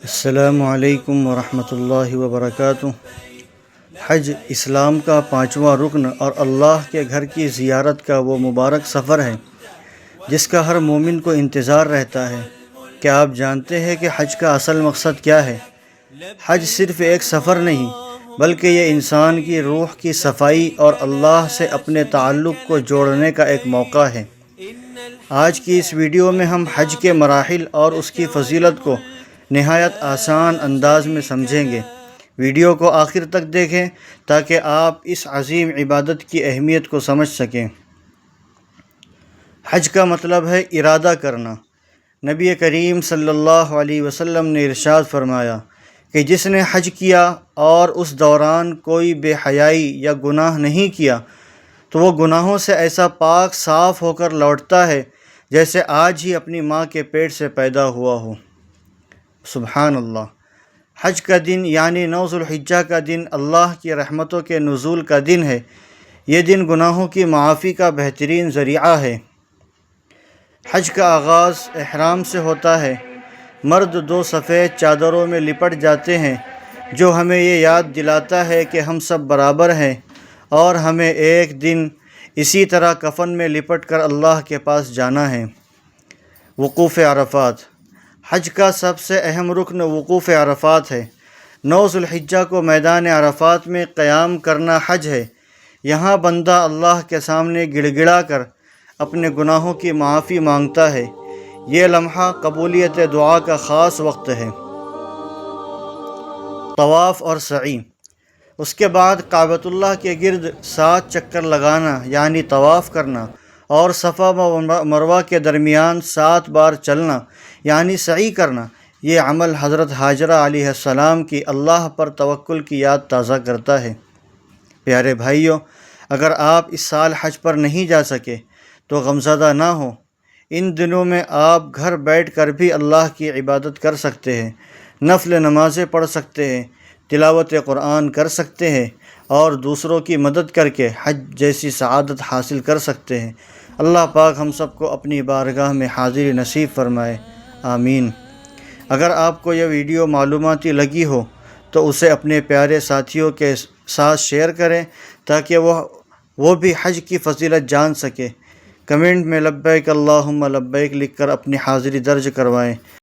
السلام علیکم ورحمۃ اللہ وبرکاتہ۔ حج اسلام کا 5واں رکن اور اللہ کے گھر کی زیارت کا وہ مبارک سفر ہے جس کا ہر مومن کو انتظار رہتا ہے۔ کیا آپ جانتے ہیں کہ حج کا اصل مقصد کیا ہے؟ حج صرف ایک سفر نہیں بلکہ یہ انسان کی روح کی صفائی اور اللہ سے اپنے تعلق کو جوڑنے کا ایک موقع ہے۔ آج کی اس ویڈیو میں ہم حج کے مراحل اور اس کی فضیلت کو نہایت آسان انداز میں سمجھیں گے۔ ویڈیو کو آخر تک دیکھیں تاکہ آپ اس عظیم عبادت کی اہمیت کو سمجھ سکیں۔ حج کا مطلب ہے ارادہ کرنا۔ نبی کریم صلی اللہ علیہ وسلم نے ارشاد فرمایا کہ جس نے حج کیا اور اس دوران کوئی بے حیائی یا گناہ نہیں کیا تو وہ گناہوں سے ایسا پاک صاف ہو کر لوٹتا ہے جیسے آج ہی اپنی ماں کے پیٹ سے پیدا ہوا ہو۔ سبحان اللہ۔ حج کا دن یعنی 9 ذو الحجہ کا دن اللہ کی رحمتوں کے نزول کا دن ہے۔ یہ دن گناہوں کی معافی کا بہترین ذریعہ ہے۔ حج کا آغاز احرام سے ہوتا ہے۔ مرد 2 سفید چادروں میں لپٹ جاتے ہیں جو ہمیں یہ یاد دلاتا ہے کہ ہم سب برابر ہیں اور ہمیں ایک دن اسی طرح کفن میں لپٹ کر اللہ کے پاس جانا ہے۔ وقوف عرفات۔ حج کا سب سے اہم رکن وقوف عرفات ہے۔ 9 ذو الحجہ کو میدان عرفات میں قیام کرنا حج ہے۔ یہاں بندہ اللہ کے سامنے گڑ گڑا کر اپنے گناہوں کی معافی مانگتا ہے۔ یہ لمحہ قبولیت دعا کا خاص وقت ہے۔ طواف اور سعی۔ اس کے بعد کعبۃ اللہ کے گرد 7 چکر لگانا یعنی طواف کرنا اور صفا و مروہ کے درمیان 7 بار چلنا یعنی سعی کرنا۔ یہ عمل حضرت ہاجرہ علیہ السلام کی اللہ پر توکل کی یاد تازہ کرتا ہے۔ پیارے بھائیوں، اگر آپ اس سال حج پر نہیں جا سکے تو غمزدہ نہ ہوں۔ ان دنوں میں آپ گھر بیٹھ کر بھی اللہ کی عبادت کر سکتے ہیں، نفل نمازیں پڑھ سکتے ہیں، تلاوت قرآن کر سکتے ہیں اور دوسروں کی مدد کر کے حج جیسی سعادت حاصل کر سکتے ہیں۔ اللہ پاک ہم سب کو اپنی بارگاہ میں حاضری نصیب فرمائے، آمین۔ اگر آپ کو یہ ویڈیو معلوماتی لگی ہو تو اسے اپنے پیارے ساتھیوں کے ساتھ شیئر کریں تاکہ وہ بھی حج کی فضیلت جان سکے۔ کمنٹ میں لبیک اللہم لبیک لکھ کر اپنی حاضری درج کروائیں۔